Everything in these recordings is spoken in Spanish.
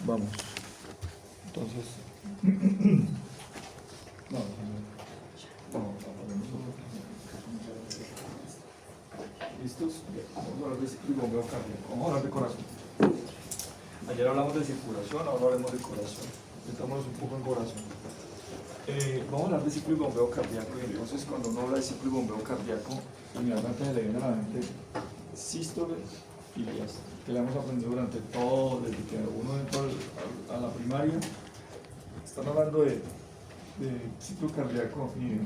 Vamos. Entonces. No. ¿Listos? Vamos a hablar de ciclo y bombeo cardíaco. Vamos a hablar de corazón. Ayer hablamos de circulación, ahora hablaremos de corazón. Metámonos un poco en corazón. Vamos a hablar de ciclo y bombeo cardíaco. Y entonces, cuando uno habla de ciclo y bombeo cardíaco, inmediatamente se le viene a la mente sístole y diástole, que le hemos aprendido durante todo, desde que uno entra a la primaria. Están hablando de ciclo cardíaco y de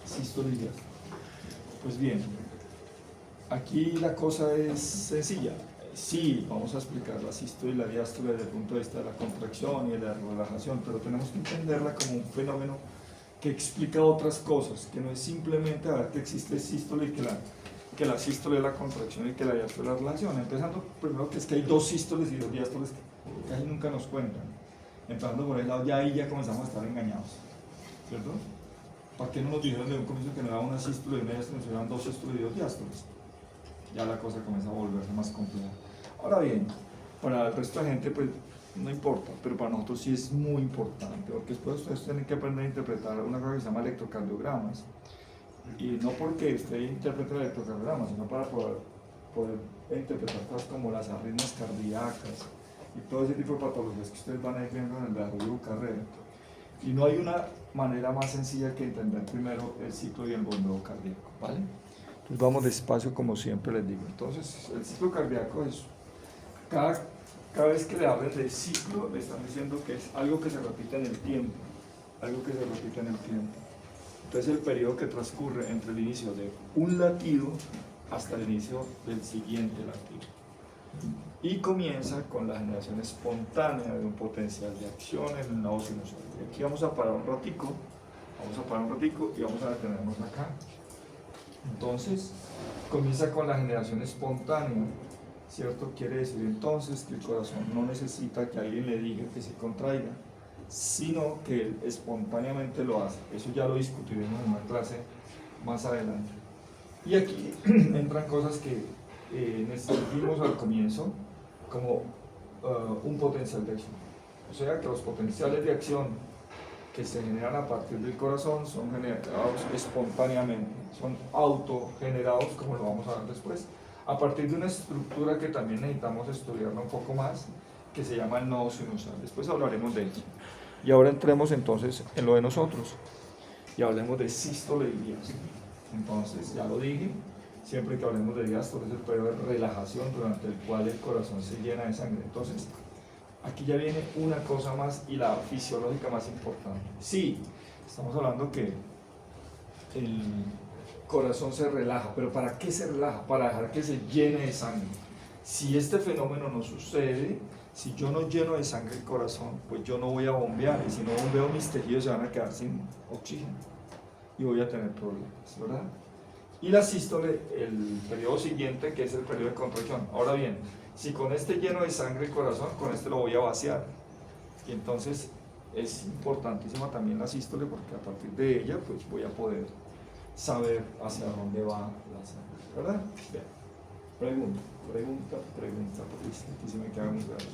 sístole y diástole. Pues bien, aquí la cosa es sencilla. Sí, vamos a explicar la sístole y la diástole desde el punto de vista de la contracción y de la relajación, pero tenemos que entenderla como un fenómeno que explica otras cosas, que no es simplemente a ver que existe sístole y que la sístole es la contracción y que la diástole es la relajación. Empezando primero que es que hay dos sístoles y dos diástoles que casi nunca nos cuentan. Empezando por el lado, ya ahí ya comenzamos a estar engañados, ¿cierto? ¿Para qué no nos dijeron desde un comienzo que no era una sístole y una diástole, nos eran dos sístoles y dos diástoles? Ya la cosa comienza a volverse más compleja. Ahora bien, para el resto de gente pues no importa, pero para nosotros sí es muy importante, porque después ustedes tienen que aprender a interpretar una cosa que se llama electrocardiogramas, y no porque usted interprete el electrocardiograma, sino para poder interpretar cosas como las arritmias cardíacas y todo ese tipo de patologías que ustedes van a ir viendo en el desarrollo de su carrera. Y no hay una manera más sencilla que entender primero el ciclo y el bombeo cardíaco, ¿vale? Entonces vamos despacio como siempre les digo. Entonces el ciclo cardíaco es, cada vez que le hablen de ciclo, le están diciendo que es algo que se repite en el tiempo, algo que se repite en el tiempo. Entonces el periodo que transcurre entre el inicio de un latido hasta el inicio del siguiente latido. Y comienza con la generación espontánea de un potencial de acción en el nodo sinusal. Y aquí vamos a parar un ratico, y vamos a detenernos acá. Entonces, comienza con la generación espontánea, ¿cierto? Quiere decir entonces que el corazón no necesita que alguien le diga que se contraiga, sino que él espontáneamente lo hace. Eso ya lo discutiremos en una clase más adelante. Y aquí entran cosas que necesitamos al comienzo, como un potencial de acción. O sea que los potenciales de acción que se generan a partir del corazón son generados espontáneamente, son autogenerados, como lo vamos a ver después, a partir de una estructura que también necesitamos estudiarla un poco más, que se llama el nodo sinusal. Después hablaremos de ello. Y ahora entremos entonces en lo de nosotros y hablemos de sístole y diástole. Entonces, ya lo dije, siempre que hablemos de diástole es el periodo de relajación durante el cual el corazón se llena de sangre. Entonces, aquí ya viene una cosa más y la fisiológica más importante. Sí, estamos hablando que el corazón se relaja, pero ¿para qué se relaja? Para dejar que se llene de sangre. Si este fenómeno no sucede, si yo no lleno de sangre el corazón, pues yo no voy a bombear, y si no bombeo mis tejidos se van a quedar sin oxígeno y voy a tener problemas, ¿verdad? Y la sístole, el periodo siguiente, que es el periodo de contracción. Ahora bien, si con este lleno de sangre el corazón, con este lo voy a vaciar. Y entonces es importantísima también la sístole, porque a partir de ella pues voy a poder saber hacia dónde va la sangre, ¿verdad? Bien. Pregunta, porque se me queda muy claro.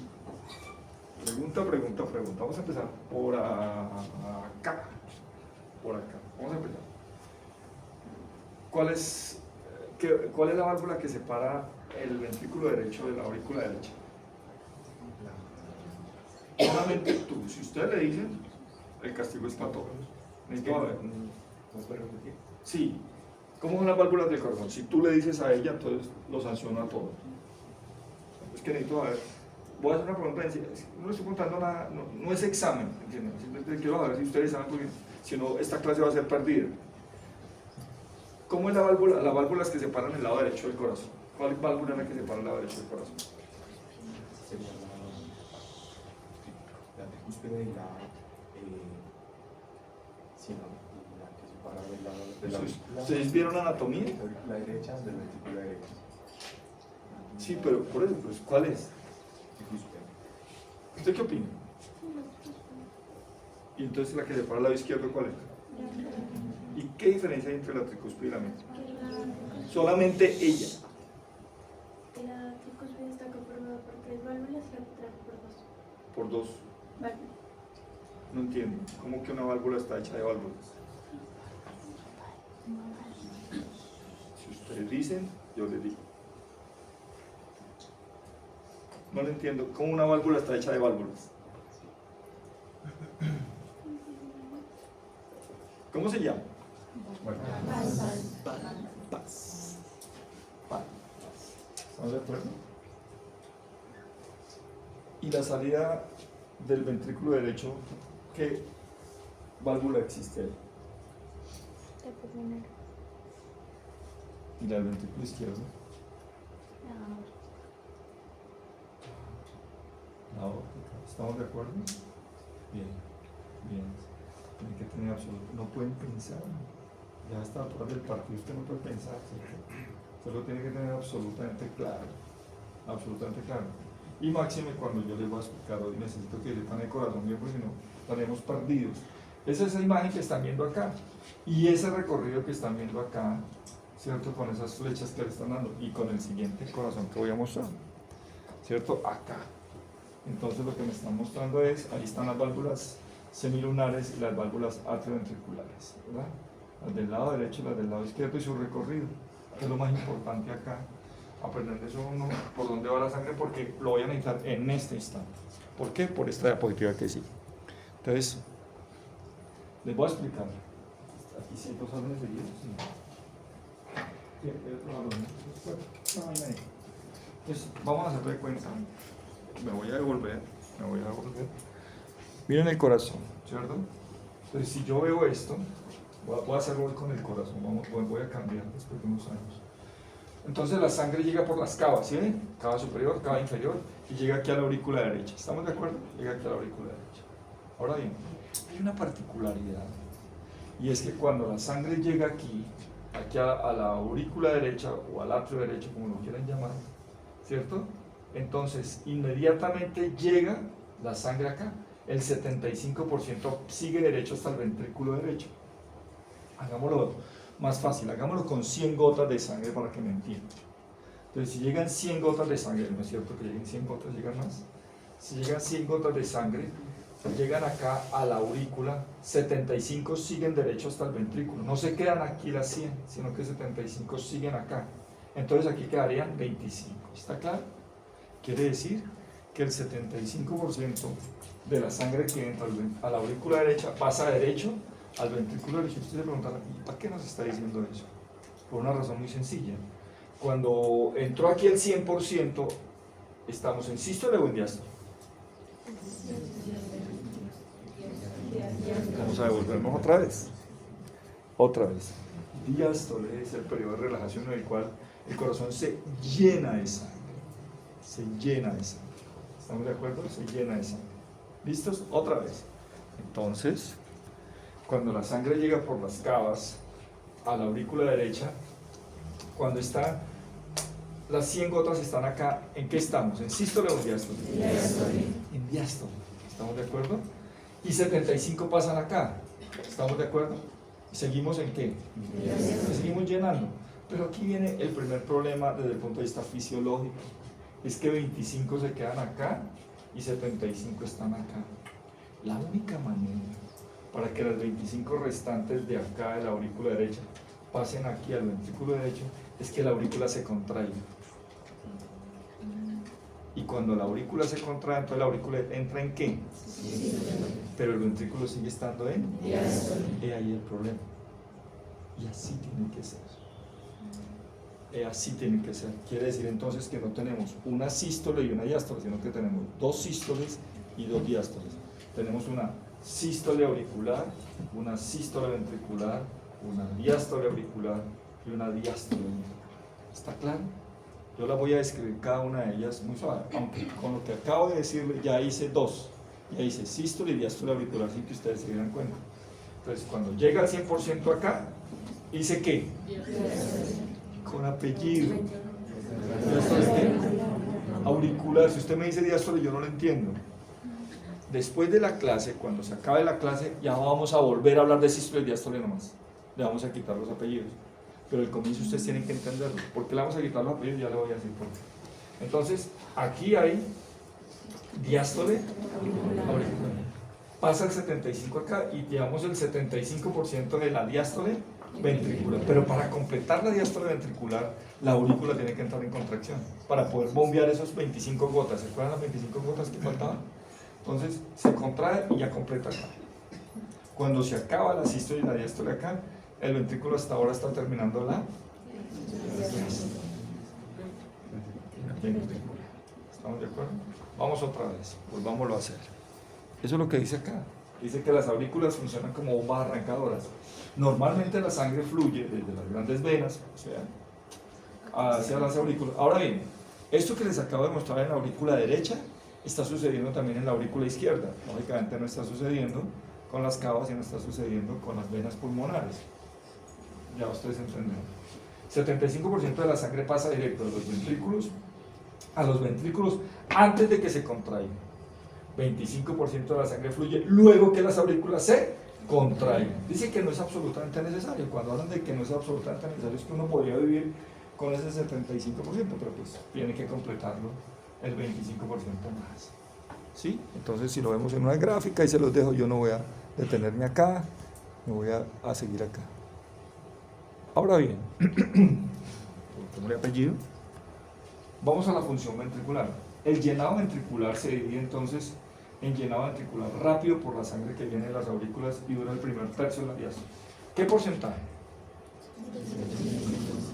Pregunta. Vamos a empezar por acá. Vamos a empezar. ¿Cuál es la válvula que separa el ventrículo derecho de la aurícula derecha? Solamente tú. Si ustedes le dicen, el castigo es para todos. Necesito ver. ¿Nos puede repetir? Sí. ¿Cómo son las válvulas del corazón? Si tú le dices a ella, entonces lo sanciona a todos. Es que necesito ver. Voy a hacer una pregunta. No le estoy contando nada, no es examen, ¿entienden? Simplemente quiero saber si ustedes saben, porque si no, esta clase va a ser perdida. ¿Cómo es la válvula? Las válvulas que separan el lado derecho del corazón. ¿Cuál válvula es la que separa el lado derecho del corazón? Sería la tricúspide y sí, la que separa el lado de la aurícula. ¿Ustedes vieron anatomía? La aurícula derecha del ventrículo derecho. Sí, pero por eso, pues, ¿cuál es? Tricúspide. ¿Usted qué opina? Y entonces la que separa el lado izquierdo, ¿cuál es? ¿Y qué diferencia hay entre la tricúspide y la mitad? Solamente ella. La tricúspide está conformada por 3 válvulas y la otra por 2. por 2. No entiendo. ¿Cómo que una válvula está hecha de válvulas? Si ustedes dicen, yo les digo. No lo entiendo. ¿Cómo una válvula está hecha de válvulas? ¿Cómo se llama? Paz. ¿Estamos de acuerdo? Y la salida del ventrículo derecho, ¿qué válvula existe ahí? Y la del ventrículo izquierdo. La óptica. ¿Estamos de acuerdo? Bien, bien. Tienen que tener absoluto. No pueden pensar. Ya a esta altura del partido usted no puede pensar, ¿cierto? Solo tiene que tener absolutamente claro. Absolutamente claro. Y máxime cuando yo les voy a explicar hoy, necesito que sepan el corazón bien, porque si no estaremos perdidos. Esa es esa imagen que están viendo acá. Y ese recorrido que están viendo acá, ¿cierto? Con esas flechas que le están dando. Y con el siguiente corazón que voy a mostrar, ¿cierto? Acá. Entonces lo que me están mostrando es, ahí están las válvulas semilunares y las válvulas atrioventriculares, ¿verdad? Las del lado derecho y las del lado izquierdo y su recorrido, que es lo más importante acá. Aprender eso uno, por dónde va la sangre, porque lo voy a necesitar en este instante. ¿Por qué? Por esta diapositiva que sigue. Entonces, les voy a explicar. Aquí sí hay dos salones seguidos. Sí, hay otro salón, ¿no? No, ahí no hay. Entonces, vamos a hacer de cuenta. Me voy a devolver. Miren el corazón, ¿cierto? Entonces, si yo veo esto, voy a hacerlo hoy con el corazón, voy a cambiar después de unos años. Entonces la sangre llega por las cavas, ¿sí? Cava superior, cava inferior, y llega aquí a la aurícula derecha. ¿Estamos de acuerdo? Llega aquí a la aurícula derecha. Ahora bien, hay una particularidad, y es que cuando la sangre llega aquí a la aurícula derecha, o al atrio derecho, como lo quieran llamar, ¿cierto? Entonces, inmediatamente llega la sangre acá. El 75% sigue derecho hasta el ventrículo derecho. Hagámoslo más fácil, hagámoslo con 100 gotas de sangre para que me entiendan. Entonces, si llegan 100 gotas de sangre, no es cierto que lleguen 100 gotas, llegan más. Si llegan 100 gotas de sangre, llegan acá a la aurícula, 75 siguen derecho hasta el ventrículo. No se quedan aquí las 100, sino que 75 siguen acá. Entonces, aquí quedarían 25. ¿Está claro? Quiere decir que el 75% de la sangre que entra a la aurícula derecha pasa derecho al ventrículo derecho. Usted se preguntará, ¿y para qué nos está diciendo eso? Por una razón muy sencilla. Cuando entró aquí el 100%, ¿estamos en sístole o en diástole? Vamos a devolvernos otra vez. Diástole es el periodo de relajación en el cual el corazón se llena de sangre. ¿Estamos de acuerdo? Se llena de sangre. ¿Listos? Otra vez. Entonces, cuando la sangre llega por las cavas a la aurícula derecha, cuando está, las 100 gotas están acá, ¿en qué estamos? ¿En sístole o en diástole? En diástole. ¿Estamos de acuerdo? Y 75 pasan acá. ¿Estamos de acuerdo? ¿Seguimos en qué? Seguimos llenando. Pero aquí viene el primer problema desde el punto de vista fisiológico. Es que 25 se quedan acá y 75 están acá. La única manera para que las 25 restantes de acá de la aurícula derecha pasen aquí al ventrículo derecho es que la aurícula se contraiga. Y cuando la aurícula se contrae, entonces la aurícula entra ¿en qué? Pero el ventrículo sigue estando en diástole. He ahí el problema. Y así tiene que ser. Así tiene que ser. Quiere decir entonces que no tenemos una sístole y una diástole, sino que tenemos dos sístoles y dos diástoles. Tenemos una sístole auricular, una sístole ventricular, una diástole auricular y una diástole ventricular. ¿Está claro? Yo la voy a describir cada una de ellas muy suave, aunque con lo que acabo de decirle ya hice dos. Ya hice sístole y diástole auricular sin que ustedes se dieran cuenta. Entonces, cuando llega al 100% acá, ¿hice qué? Con apellido. Auricular. Si usted me dice diástole, yo no lo entiendo. Después de la clase, cuando se acabe la clase, ya vamos a volver a hablar de sístole y diástole nomás. Le vamos a quitar los apellidos. Pero el comienzo ustedes tienen que entenderlo. ¿Por qué le vamos a quitar los apellidos? Ya le voy a decir por qué. Entonces, aquí hay diástole auricular. Pasa el 75 acá y llevamos el 75% de la diástole ventricular. Pero para completar la diástole ventricular, la aurícula tiene que entrar en contracción para poder bombear esos 25 gotas. ¿Se acuerdan las 25 gotas que faltaban? Entonces se contrae y ya completa acá. Cuando se acaba la sístole y la diástole acá, el ventrículo hasta ahora está terminando la ventricular. ¿Estamos de acuerdo? Vamos otra vez, volvámoslo a hacer. Eso es lo que dice acá. Dice que las aurículas funcionan como bombas arrancadoras. Normalmente la sangre fluye desde las grandes venas, o sea, hacia las aurículas. Ahora bien, esto que les acabo de mostrar en la aurícula derecha está sucediendo también en la aurícula izquierda. Lógicamente no está sucediendo con las cavas y no está sucediendo con las venas pulmonares. Ya ustedes entienden. 75% de la sangre pasa directo de los ventrículos a los ventrículos antes de que se contraigan. 25% de la sangre fluye luego que las aurículas se contraigan. Dice que no es absolutamente necesario. Cuando hablan de que no es absolutamente necesario, es que uno podría vivir con ese 75%, pero pues tiene que completarlo el 25% más. ¿Sí? Entonces, si lo vemos en una gráfica, y se los dejo, yo no voy a detenerme acá, me voy a seguir acá. Ahora bien, ¿cómo le apellido? Vamos a la función ventricular. El llenado ventricular se divide entonces en llenado ventricular rápido por la sangre que viene de las aurículas y dura el primer tercio de la diástole. ¿Qué porcentaje?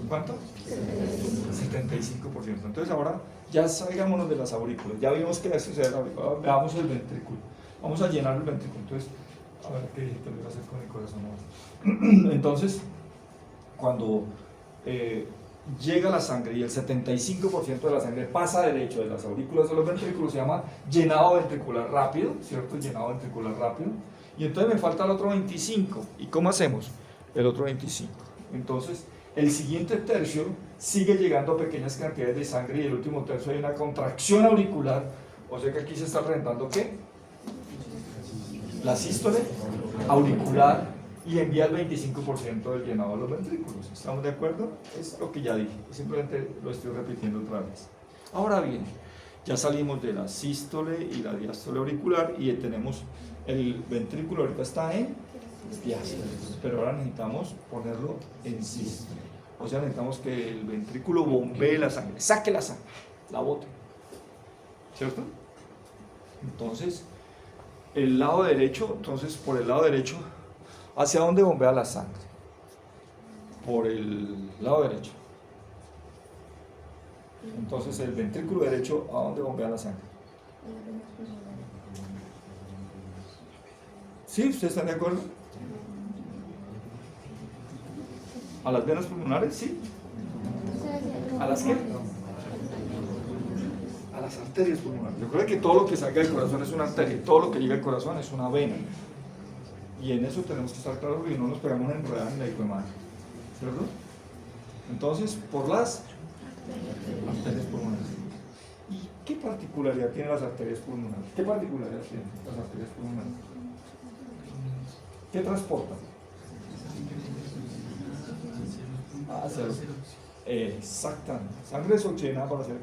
¿Cuánto? 75%. Entonces ahora ya salgámonos de las aurículas. Ya vimos que eso sucede. Ahora veamos el ventrículo. Vamos a llenar el ventrículo. Entonces, a ver qué dije que lo iba a hacer con el corazón. Entonces, cuando llega la sangre y el 75% de la sangre pasa derecho de las aurículas a los ventrículos, se llama llenado ventricular rápido, ¿cierto? Llenado ventricular rápido. Y entonces me falta el otro 25. ¿Y cómo hacemos? El otro 25. Entonces, el siguiente tercio sigue llegando a pequeñas cantidades de sangre y el último tercio hay una contracción auricular. O sea que aquí se está reventando ¿qué? La sístole auricular y envía el 25% del llenado de los ventrículos. ¿Estamos de acuerdo? Es lo que ya dije, simplemente lo estoy repitiendo otra vez. Ahora bien, ya salimos de la sístole y la diástole auricular y tenemos el ventrículo, ahorita está en diástole, pero ahora necesitamos ponerlo en sístole. O sea, necesitamos que el ventrículo bombee la sangre, saque la sangre, la bote. ¿Cierto? Entonces, el lado derecho, por el lado derecho, ¿hacia dónde bombea la sangre? Por el lado derecho. Entonces, el ventrículo derecho, ¿a dónde bombea la sangre? ¿Sí? ¿Ustedes están de acuerdo? ¿A las venas pulmonares? ¿Sí? ¿A las qué? A las arterias pulmonares. Recuerden que todo lo que salga del corazón es una arteria, todo lo que llega al corazón es una vena. Y en eso tenemos que estar claros y no nos pegamos una enredada en la imagen, ¿cierto? Entonces, por las arterias pulmonares. ¿Y qué particularidad tienen las arterias pulmonares? ¿Qué particularidad tienen las arterias pulmonares? ¿Qué transportan? Exactamente. Sangre desoxigenada para hacer.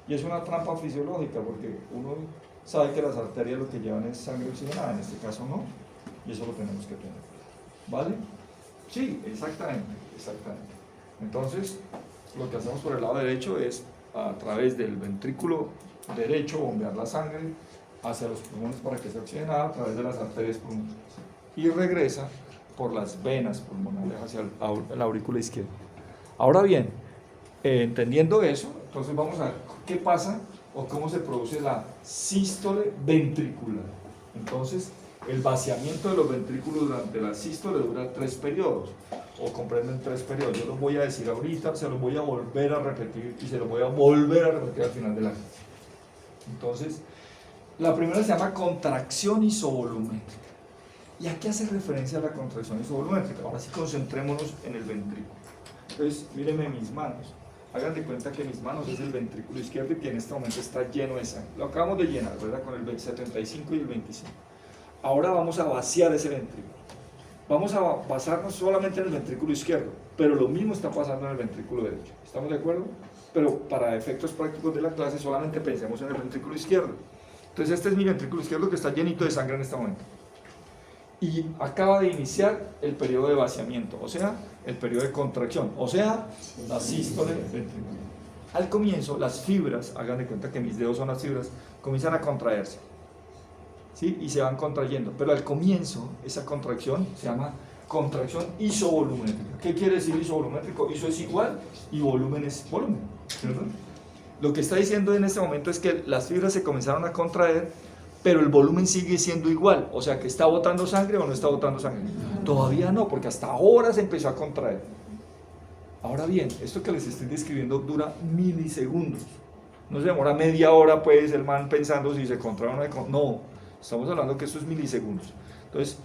Y es una trampa fisiológica porque uno sabe que las arterias lo que llevan es sangre oxigenada, en este caso no. Y eso lo tenemos que tener. ¿Vale? Sí, exactamente. Entonces, lo que hacemos por el lado derecho es a través del ventrículo derecho bombear la sangre hacia los pulmones para que sea oxigenada a través de las arterias pulmonares. Y regresa por las venas pulmonares hacia la aurícula izquierda. Ahora bien, entendiendo eso, entonces vamos a ver qué pasa o cómo se produce la sístole ventricular. Entonces, el vaciamiento de los ventrículos durante la sístole dura 3 periodos, o comprenden 3 periodos. Yo los voy a decir ahorita, se los voy a volver a repetir y se los voy a volver a repetir al final de la clase. Entonces, la primera se llama contracción isovolumétrica. ¿Y a qué hace referencia la contracción isovolumétrica? Ahora sí concentrémonos en el ventrículo. Entonces, mírenme mis manos. Hagan de cuenta que mis manos es el ventrículo izquierdo y que en este momento está lleno de sangre. Lo acabamos de llenar, ¿verdad? Con el 75 y el 25. Ahora vamos a vaciar ese ventrículo. Vamos a basarnos solamente en el ventrículo izquierdo, pero lo mismo está pasando en el ventrículo derecho. ¿Estamos de acuerdo? Pero para efectos prácticos de la clase solamente pensemos en el ventrículo izquierdo. Entonces este es mi ventrículo izquierdo que está llenito de sangre en este momento. Y acaba de iniciar el periodo de vaciamiento, o sea, el periodo de contracción, o sea, la sístole ventricular. Al comienzo, las fibras, hagan de cuenta que mis dedos son las fibras, comienzan a contraerse, ¿sí? Y se van contrayendo, pero al comienzo, esa contracción se llama contracción isovolumétrica. ¿Qué quiere decir isovolumétrico? Iso es igual y volumen es volumen, ¿cierto? Lo que está diciendo en este momento es que las fibras se comenzaron a contraer, pero el volumen sigue siendo igual, o sea que está botando sangre o no está botando sangre. Todavía no, porque hasta ahora se empezó a contraer. Ahora bien, esto que les estoy describiendo dura milisegundos. No se demora media hora, pues, el man pensando si se contrae o no. No, estamos hablando que esto es milisegundos. Entonces,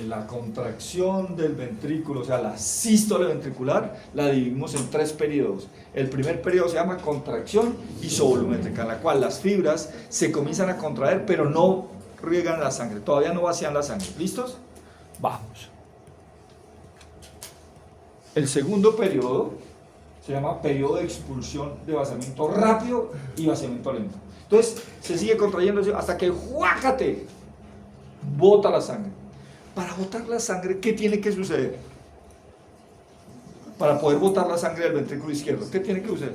la contracción del ventrículo, o sea, la sístole ventricular, la dividimos en 3 periodos. El primer periodo se llama contracción isovolumétrica, en la cual las fibras se comienzan a contraer, pero no riegan la sangre, todavía no vacían la sangre. ¿Listos? Vamos. El segundo periodo se llama periodo de expulsión de vaciamiento rápido y vaciamiento lento. Entonces, se sigue contrayendo hasta que ¡juácate! Bota la sangre. Para botar la sangre, ¿qué tiene que suceder? Para poder botar la sangre del ventrículo izquierdo, ¿qué tiene que suceder?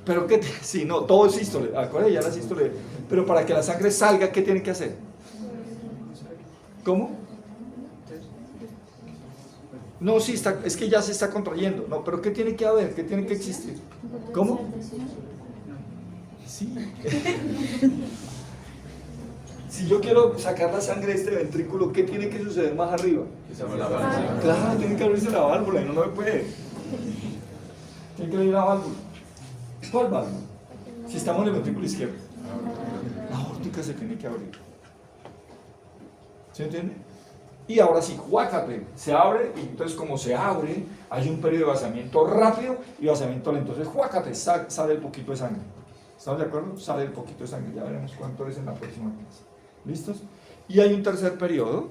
Pero qué, sí, no, todo es sístole, acuérdense ya la sístole. Pero para que la sangre salga, ¿qué tiene que hacer? ¿Cómo? No, sí, es que ya se está contrayendo. No, pero ¿qué tiene que haber? ¿Qué tiene que existir? ¿Cómo? Sí. Si yo quiero sacar la sangre de este ventrículo, ¿qué tiene que suceder más arriba? Claro, tiene que abrirse la válvula y no me puede. Tiene que abrir la válvula. ¿Cuál válvula? Si estamos en el ventrículo izquierdo, la aórtica se tiene que abrir. ¿Se entiende? Y ahora sí, guácate, se abre, y entonces como se abre, hay un periodo de vaciamiento rápido y vaciamiento lento. Entonces, guácate, sale el poquito de sangre. ¿Estamos de acuerdo? Sale el poquito de sangre, ya veremos cuánto es en la próxima clase. ¿Listos? Y hay un tercer periodo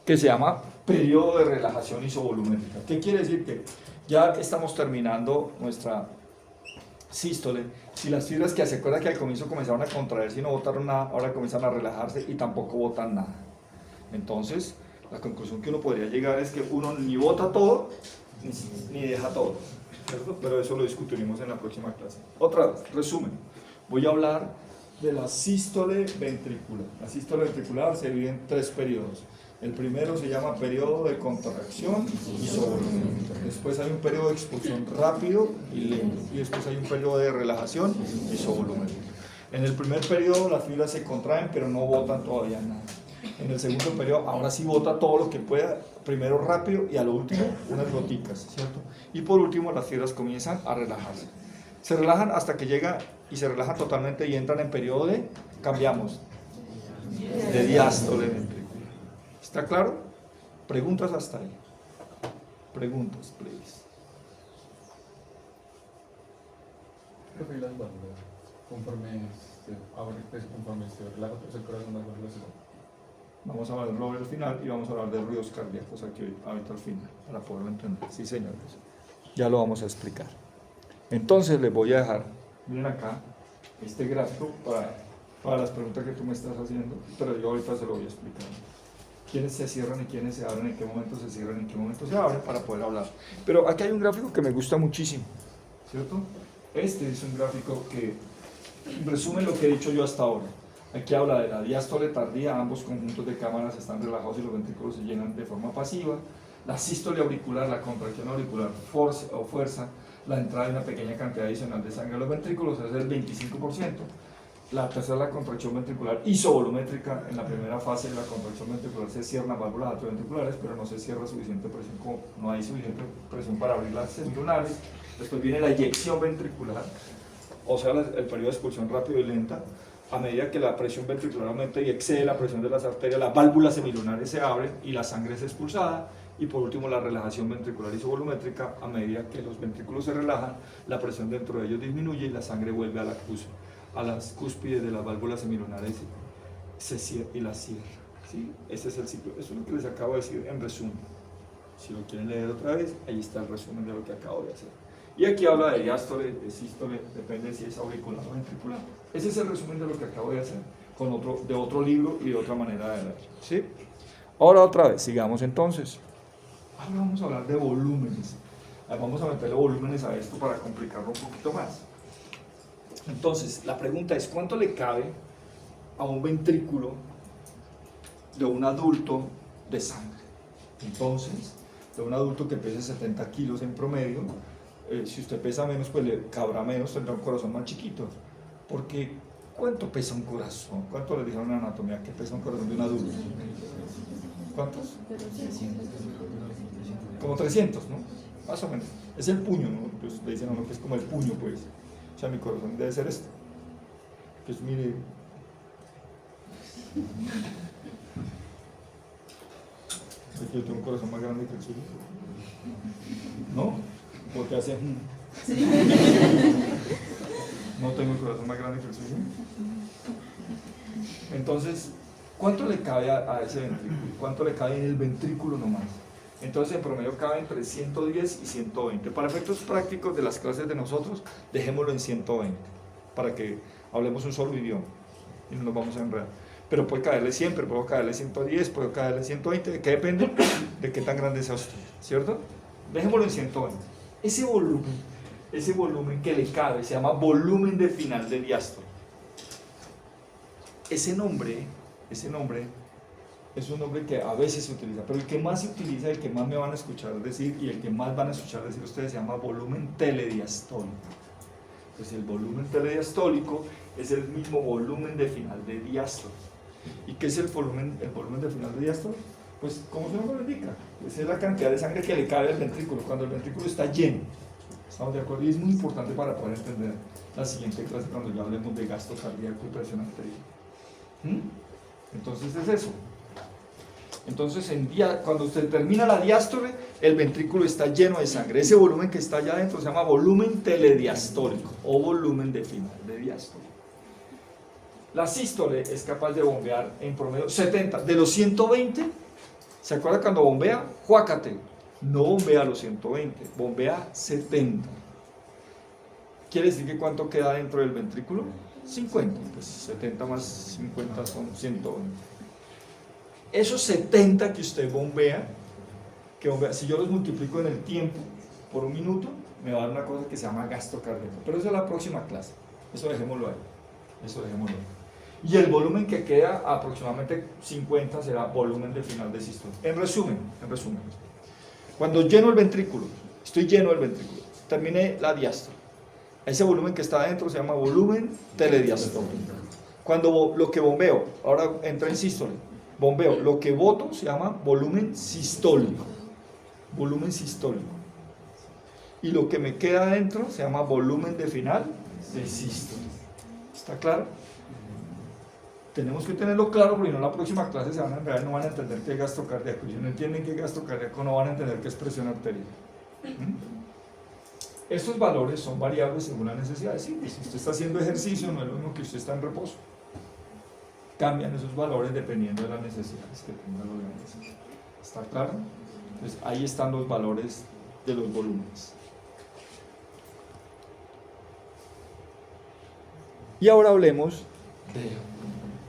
que se llama periodo de relajación isovolumétrica. ¿Qué quiere decir? Que ya estamos terminando nuestra sístole. Si las fibras que se acuerda que al comienzo comenzaron a contraerse y no botaron nada, ahora comienzan a relajarse y tampoco botan nada. Entonces, la conclusión que uno podría llegar es que uno ni bota todo, ni deja todo, ¿cierto? Pero eso lo discutiremos en la próxima clase. Otra vez, resumen. Voy a hablar de la sístole ventricular. La sístole ventricular se divide en 3 periodos. El primero se llama periodo de contracción isovolumétrica. Después hay un periodo de expulsión rápido y lento. Y después hay un periodo de relajación isovolumétrica. En el primer periodo las fibras se contraen, pero no botan todavía nada. En el segundo periodo, ahora sí bota todo lo que pueda, primero rápido y a lo último unas goticas, ¿cierto? Y por último las fibras comienzan a relajarse. Se relajan hasta que llega y se relajan totalmente y entran en periodo de, cambiamos, de diástole ventricular. ¿Está claro? Preguntas hasta ahí. Preguntas, please. Profe, las válvulas, conforme se abre, pues, conforme se relaja, pues el corazón las válvulas se van. Vamos a hablarlo al final y vamos a hablar de ruidos cardíacos aquí hoy, ahorita al final, para poderlo entender. Sí, señores. Ya lo vamos a explicar. Entonces les voy a dejar, miren acá, este gráfico para las preguntas que tú me estás haciendo, pero yo ahorita se lo voy a explicar. Quiénes se cierran y quiénes se abren, en qué momento se cierran y en qué momento se abren para poder hablar. Pero aquí hay un gráfico que me gusta muchísimo, ¿cierto? Este es un gráfico que resume lo que he dicho yo hasta ahora. Aquí habla de la diástole tardía, ambos conjuntos de cámaras están relajados y los ventrículos se llenan de forma pasiva. La sístole auricular, la contracción auricular, fuerza, la entrada de una pequeña cantidad adicional de sangre a los ventrículos, es el 25%. La tercera, la contracción ventricular isovolumétrica. En la primera fase de la contracción ventricular se cierran las válvulas atrioventriculares, pero no se cierra suficiente presión, como no hay suficiente presión para abrir las semilunares. Después viene la eyección ventricular, o sea, el periodo de expulsión rápido y lenta. A medida que la presión ventricular aumenta y excede la presión de las arterias, las válvulas semilunares se abren y la sangre es expulsada. Y por último, la relajación ventricular isovolumétrica. A medida que los ventrículos se relajan, la presión dentro de ellos disminuye y la sangre vuelve a las cúspides de las válvulas semilunares y las cierra. ¿Sí? Ese es el ciclo. Eso es lo que les acabo de decir en resumen. Si lo quieren leer otra vez, ahí está el resumen de lo que acabo de hacer. Y aquí habla de diástole, de sístole, depende si es auricular o ventricular. Ese es el resumen de lo que acabo de hacer, de otro libro y de otra manera de ver. ¿Sí? Ahora otra vez, sigamos entonces. Ahora vamos a hablar de volúmenes. Vamos a meterle volúmenes a esto para complicarlo un poquito más. Entonces, la pregunta es, ¿cuánto le cabe a un ventrículo de un adulto de sangre? Entonces, de un adulto que pese 70 kilos en promedio, si usted pesa menos, pues le cabrá menos, tendrá un corazón más chiquito. Porque, ¿cuánto pesa un corazón? ¿Cuánto le dijeron en anatomía que pesa un corazón de un adulto? ¿Cuántos? Como 300, ¿no? Más o menos. Es el puño, ¿no? Pues le dicen a uno que es como el puño, pues. O sea, mi corazón debe ser esto. Pues mire. Yo tengo un corazón más grande que el suyo. ¿No? Porque hace. No tengo el corazón más grande que el suyo. Entonces, ¿cuánto le cabe a ese ventrículo? ¿Cuánto le cabe en el ventrículo nomás? Entonces, en promedio cabe entre 110 y 120. Para efectos prácticos de las clases de nosotros, dejémoslo en 120, para que hablemos un solo idioma y no nos vamos a enredar. Pero puede caerle 100, pero puede caerle 110, puede caerle 120, ¿de qué depende? De qué tan grande sea usted, ¿cierto? Dejémoslo en 120. Ese volumen que le cabe se llama volumen de final de diástole. Ese nombre es un nombre que a veces se utiliza, pero el que más se utiliza, el que más me van a escuchar decir y el que más van a escuchar decir ustedes se llama volumen telediastólico. Pues el volumen telediastólico es el mismo volumen de final de diástole. ¿Y qué es el volumen de final de diástole? Pues como su nombre lo indica, esa es la cantidad de sangre que le cabe al ventrículo cuando el ventrículo está lleno. ¿Estamos de acuerdo? Y es muy importante para poder entender la siguiente clase cuando ya hablemos de gasto cardíaco y presión arterial. Entonces es eso. Entonces cuando usted termina la diástole, el ventrículo está lleno de sangre. Ese volumen que está allá adentro se llama volumen telediastólico o volumen de final de diástole. La sístole es capaz de bombear en promedio 70. De los 120, ¿se acuerda cuando bombea? Juácate. No bombea los 120, bombea 70. ¿Quiere decir que cuánto queda dentro del ventrículo? 50. Pues 70 más 50 son 120. Esos 70 que usted bombea, si yo los multiplico en el tiempo por un minuto, me va a dar una cosa que se llama gasto cardíaco. Pero eso es la próxima clase. Eso dejémoslo ahí. Y el volumen que queda, aproximadamente 50, será volumen de final de sístole. En resumen, cuando lleno el ventrículo, estoy lleno del ventrículo, terminé la diástole, ese volumen que está adentro se llama volumen telediastólico. Cuando lo que bombeo, ahora entra en sístole, bombeo, lo que boto se llama volumen sistólico. Y lo que me queda adentro se llama volumen de final de sístole. ¿Está claro? Tenemos que tenerlo claro, porque si no la próxima clase se van a enredar y no van a entender qué es gasto cardíaco. Y si no entienden qué es gasto cardíaco, no van a entender qué es presión arterial. Estos valores son variables según la necesidad. Sí, si usted está haciendo ejercicio, no es lo mismo que usted está en reposo. Cambian esos valores dependiendo de las necesidades que tenga el organismo. ¿Está claro? Entonces, ahí están los valores de los volúmenes. Y ahora hablemos de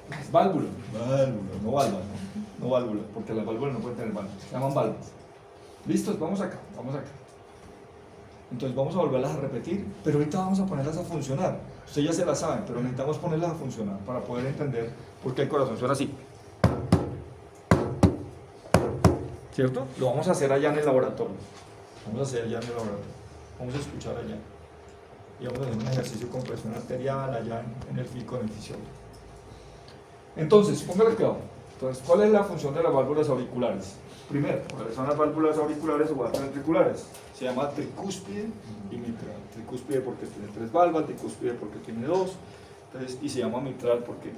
las válvulas. No válvulas, porque las válvulas no pueden tener válvulas, se llaman válvulas. ¿Listos? Vamos acá. Entonces vamos a volverlas a repetir, pero ahorita vamos a ponerlas a funcionar. Ustedes ya se las saben, pero necesitamos ponerlas a funcionar para poder entender por qué el corazón suena así. ¿Cierto? Lo vamos a hacer allá en el laboratorio. Vamos a escuchar allá. Y vamos a hacer un ejercicio con presión arterial allá en el fisiólogo. Entonces, póngale cuidado. Entonces, ¿cuál es la función de las válvulas auriculares? Primero, ¿cuáles son las válvulas auriculares o ventriculares? Se llama tricúspide y mitral. Tricúspide porque tiene 3 válvulas, tricúspide porque tiene 2. Entonces, y se llama mitral porque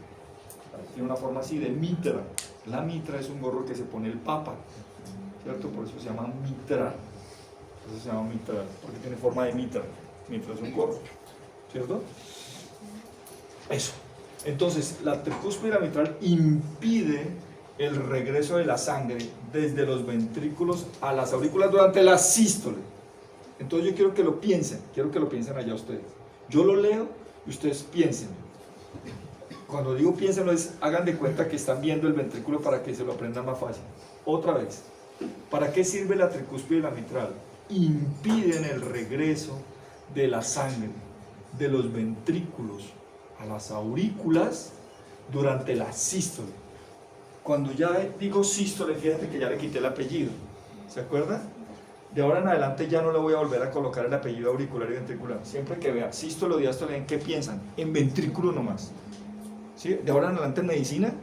tiene una forma así de mitra. La mitra es un gorro que se pone el papa, ¿cierto? Por eso se llama mitral. Porque tiene forma de mitra. Mitra es un gorro, ¿cierto? Eso. Entonces, la tricúspide y la mitral impide el regreso de la sangre desde los ventrículos a las aurículas durante la sístole. Entonces yo quiero que lo piensen allá ustedes. Yo lo leo y ustedes piensen. Cuando digo piénsenlo es, hagan de cuenta que están viendo el ventrículo para que se lo aprendan más fácil. Otra vez, ¿para qué sirve la tricúspide y la mitral? Impiden el regreso de la sangre de los ventrículos a las aurículas durante la sístole. Cuando ya digo sístole, fíjate que ya le quité el apellido. ¿Se acuerdan? De ahora en adelante ya no le voy a volver a colocar el apellido auricular y ventricular. Siempre que vea sístole o diástole, ¿en qué piensan? En ventrículo nomás. ¿Sí? De ahora en adelante en medicina,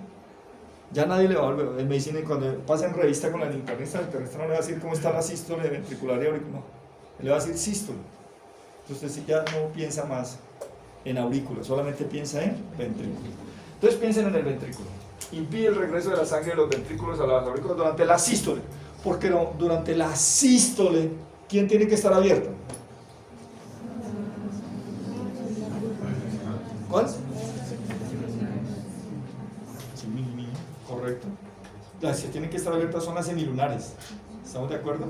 ya nadie le va a volver. En medicina, cuando pasen revista con el internista no le va a decir cómo está la sístole ventricular y auricular. No, le va a decir sístole. Entonces ya no piensa más en aurícula, solamente piensa en ventrículo. Entonces piensen en el ventrículo. Impide el regreso de la sangre de los ventrículos a las aurículas durante la sístole. Porque no, durante la sístole, ¿quién tiene que estar abierta? ¿Cuál? Correcto. Las que tienen que estar abiertas son las semilunares. ¿Estamos de acuerdo?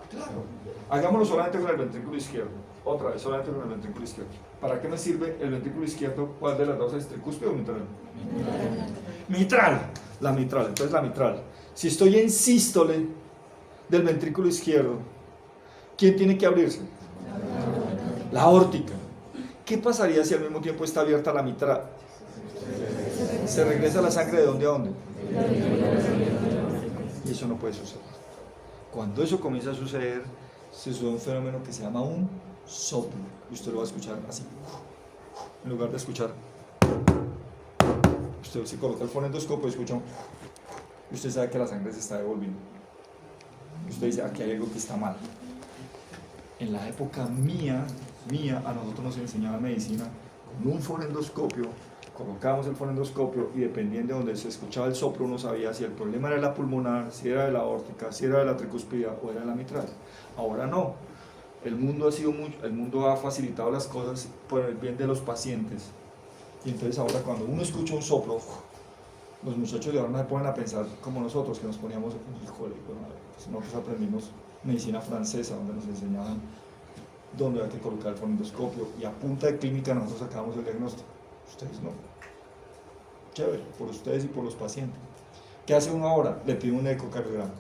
Claro. Hagámoslo solamente con el ventrículo izquierdo. Otra vez, solamente con el ventrículo izquierdo. ¿Para qué me sirve el ventrículo izquierdo? ¿Cuál de las dos es? ¿Tricúspide o mitral? Mitral. La mitral. Entonces la mitral. Si estoy en sístole del ventrículo izquierdo, ¿quién tiene que abrirse? La aórtica. ¿Qué pasaría si al mismo tiempo está abierta la mitral? ¿Se regresa la sangre de dónde a dónde? Y eso no puede suceder. Cuando eso comienza a suceder, se sucede un fenómeno que se llama un soplo. Y usted lo va a escuchar así. En lugar de escuchar, usted se coloca el fonendoscopio y escucha, y usted sabe que la sangre se está devolviendo. Y usted dice, aquí hay algo que está mal. En la época mía, a nosotros nos enseñaba medicina con un fonendoscopio. Colocábamos el fonendoscopio y dependiendo de donde se escuchaba el soplo uno sabía si el problema era de la pulmonar, si era de la aórtica, si era de la tricúspida o era de la mitral. Ahora no. El mundo ha facilitado las cosas por el bien de los pacientes. Y entonces ahora cuando uno escucha un soplo, los muchachos de ahora no se ponen a pensar como nosotros, que nos poníamos, híjole, pues nosotros aprendimos medicina francesa, donde nos enseñaban dónde hay que colocar el fonendoscopio y a punta de clínica nosotros sacábamos el diagnóstico. Ustedes no. Chévere, por ustedes y por los pacientes. ¿Qué hace uno ahora? Le pide un ecocardiograma.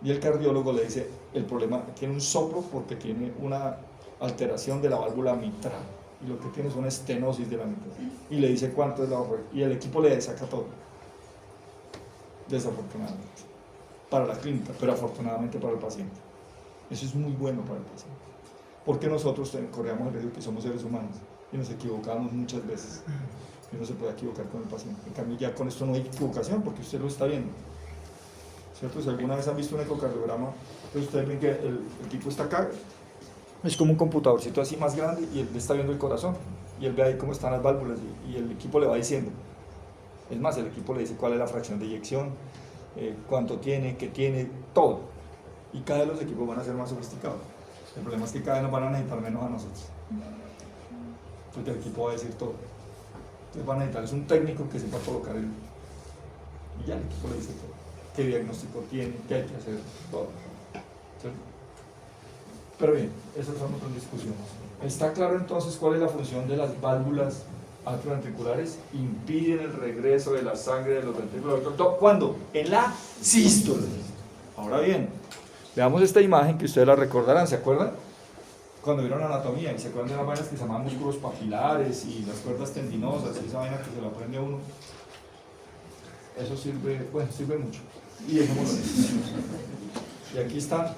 Y el cardiólogo le dice, el problema tiene un soplo porque tiene una alteración de la válvula mitral. Y lo que tiene es una estenosis de la mitral. Y le dice cuánto es la válvula. Y el equipo le saca todo. Desafortunadamente. Para la clínica, pero afortunadamente para el paciente. Eso es muy bueno para el paciente. Porque nosotros corremos el riesgo que somos seres humanos. Y nos equivocamos muchas veces. Y no se puede equivocar con el paciente. En cambio, ya con esto no hay equivocación porque usted lo está viendo. ¿Cierto? Si alguna vez han visto un ecocardiograma, entonces ustedes ven que el tipo está acá. Es como un computadorcito así más grande y él está viendo el corazón. Y él ve ahí cómo están las válvulas y el equipo le va diciendo. Es más, el equipo le dice cuál es la fracción de eyección, cuánto tiene, qué tiene, todo. Y cada vez los equipos van a ser más sofisticados. El problema es que cada vez nos van a necesitar menos a nosotros. Porque el equipo va a decir todo. Entonces van a necesitar, es un técnico que sepa colocar el... Y ya el equipo le dice todo. Qué diagnóstico tiene, qué hay que hacer, todo. ¿Sí? Pero bien, esas son otras discusiones. ¿Está claro entonces cuál es la función de las válvulas atrioventriculares? Impiden el regreso de la sangre de los ventrículos. ¿Cuándo? En la sístole. Ahora bien, veamos esta imagen que ustedes la recordarán, ¿se acuerdan? Cuando vieron anatomía y se acuerdan de las vainas que se llaman músculos papilares y las cuerdas tendinosas y esa vaina que se la aprende a uno. Eso sirve, bueno, sirve mucho. Y dejémoslo ahí. Y aquí están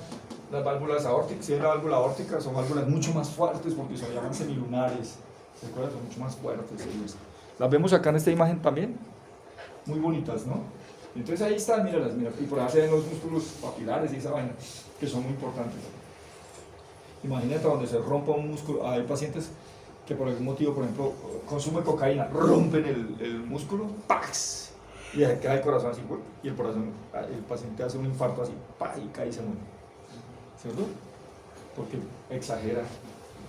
las válvulas aórticas. Si es la válvula aórtica, son válvulas mucho más fuertes porque se llaman semilunares. ¿Se acuerdan? Son mucho más fuertes ellos. Las vemos acá en esta imagen también. Muy bonitas, ¿no? Entonces ahí están, míralas, mira. Y por ahí se ven los músculos papilares y esa vaina, que son muy importantes. Imagínate donde se rompa un músculo. Hay pacientes que por algún motivo, por ejemplo, consumen cocaína, rompen el músculo, ¡pax! Y queda el corazón así, y el paciente hace un infarto así, ¡pax! Y cae y se muere. ¿Cierto? Porque exagera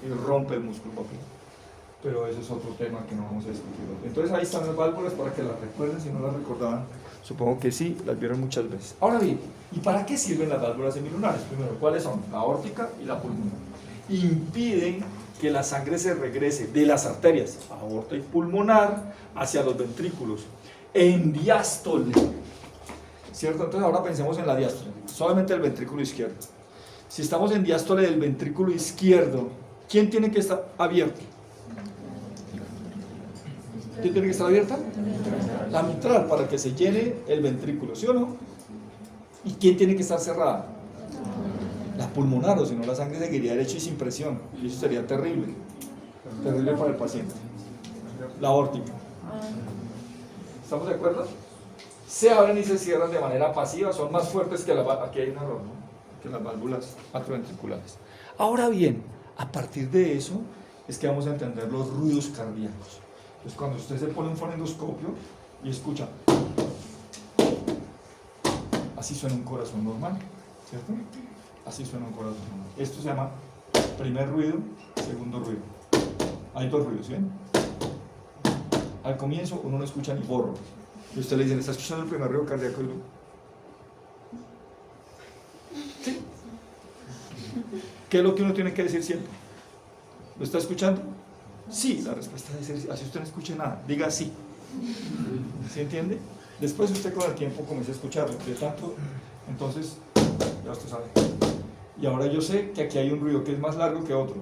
y rompe el músculo papilar. pero eso es otro tema que no vamos a discutir hoy. Entonces ahí están las válvulas para que las recuerden, si no las recordaban, supongo que sí, las vieron muchas veces. Ahora bien, ¿y para qué sirven las válvulas semilunares? Primero, ¿cuáles son? La aórtica y la pulmonar. Impiden que la sangre se regrese de las arterias aorta y pulmonar hacia los ventrículos en diástole, ¿cierto? Entonces ahora pensemos en la diástole, solamente el ventrículo izquierdo. Si estamos en diástole del ventrículo izquierdo, ¿quién tiene que estar abierto? ¿Quién tiene que estar abierta? La mitral, para que se llene el ventrículo, ¿sí o no? ¿Y quién tiene que estar cerrada? La pulmonar, o si no la sangre seguiría derecho y sin presión, y eso sería terrible, terrible para el paciente. La aórtica. ¿Estamos de acuerdo? Se abren y se cierran de manera pasiva, son más fuertes que aquí hay un error, ¿no? Que las válvulas atrioventriculares. Ahora bien, a partir de eso es que vamos a entender los ruidos cardíacos. Entonces, cuando usted se pone un fonendoscopio y escucha, así suena un corazón normal, ¿cierto? Así suena un corazón normal. Esto se llama primer ruido, segundo ruido. Hay dos ruidos, ¿ven? Al comienzo uno no escucha ni borro. Y usted le dice, ¿está escuchando el primer ruido cardíaco? Y uno, ¿sí? ¿Qué es lo que uno tiene que decir siempre? ¿Lo está escuchando? Sí, la respuesta es sí. Así usted no escuche nada, diga sí. ¿Sí entiende? Después usted con el tiempo comienza a escucharlo. De tanto, entonces, ya usted sabe. Y ahora yo sé que aquí hay un ruido que es más largo que otro.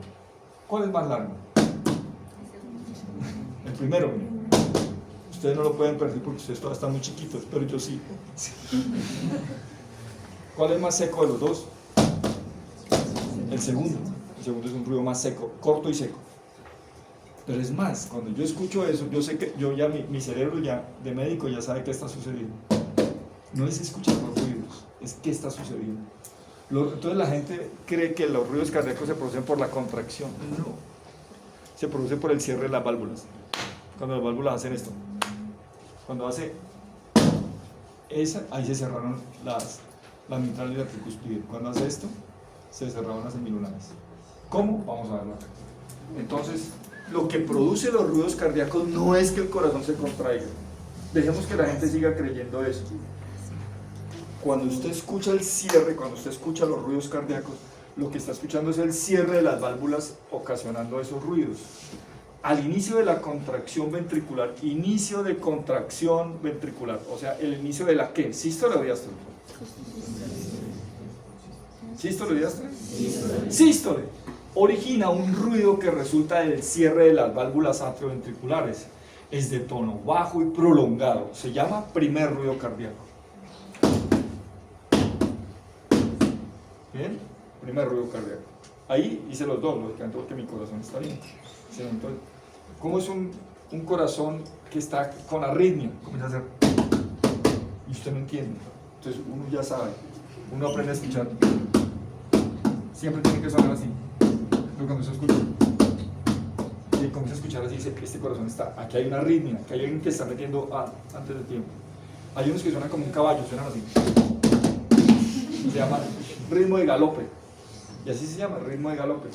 ¿Cuál es más largo? El primero, miren. Ustedes no lo pueden percibir porque ustedes todavía están muy chiquitos, pero yo sí. ¿Cuál es más seco de los dos? El segundo. El segundo es un ruido más seco, corto y seco. Pero es más, cuando yo escucho eso, yo sé que yo ya mi cerebro ya de médico ya sabe qué está sucediendo. No es escuchar los ruidos, es qué está sucediendo. Entonces la gente cree que los ruidos cardíacos se producen por la contracción. No, se produce por el cierre de las válvulas. Cuando las válvulas hacen esto, cuando hace esa, ahí se cerraron la mitral y la tricuspide. Cuando hace esto, se cerraron las semilunares. ¿Cómo? Vamos a verlo acá. Entonces, lo que produce los ruidos cardíacos no es que el corazón se contraiga. Dejemos que la gente siga creyendo eso. Cuando usted escucha el cierre, cuando usted escucha los ruidos cardíacos, lo que está escuchando es el cierre de las válvulas ocasionando esos ruidos. Al inicio de la contracción ventricular, inicio de contracción ventricular, o sea, el inicio de la ¿qué? ¿Sístole o diástole? ¿Sístole o diástole? Sístole. Origina un ruido que resulta del cierre de las válvulas atrioventriculares. Es de tono bajo y prolongado. Se llama primer ruido cardíaco. ¿Bien? Primer ruido cardíaco. Ahí hice los dos, lógicamente, porque mi corazón está bien. Entonces, ¿cómo es un corazón que está con arritmia? Comienza a hacer. Y usted no entiende. Entonces uno ya sabe. Uno aprende a escuchar. Siempre tiene que sonar así. Pero cuando se escucha, y comienza a escuchar así, dice, este corazón está, aquí hay una arritmia, aquí hay alguien que está metiendo antes del tiempo. Hay unos que suenan como un caballo, suenan así. Se llama ritmo de galope. Y así se llama, ritmo de galope.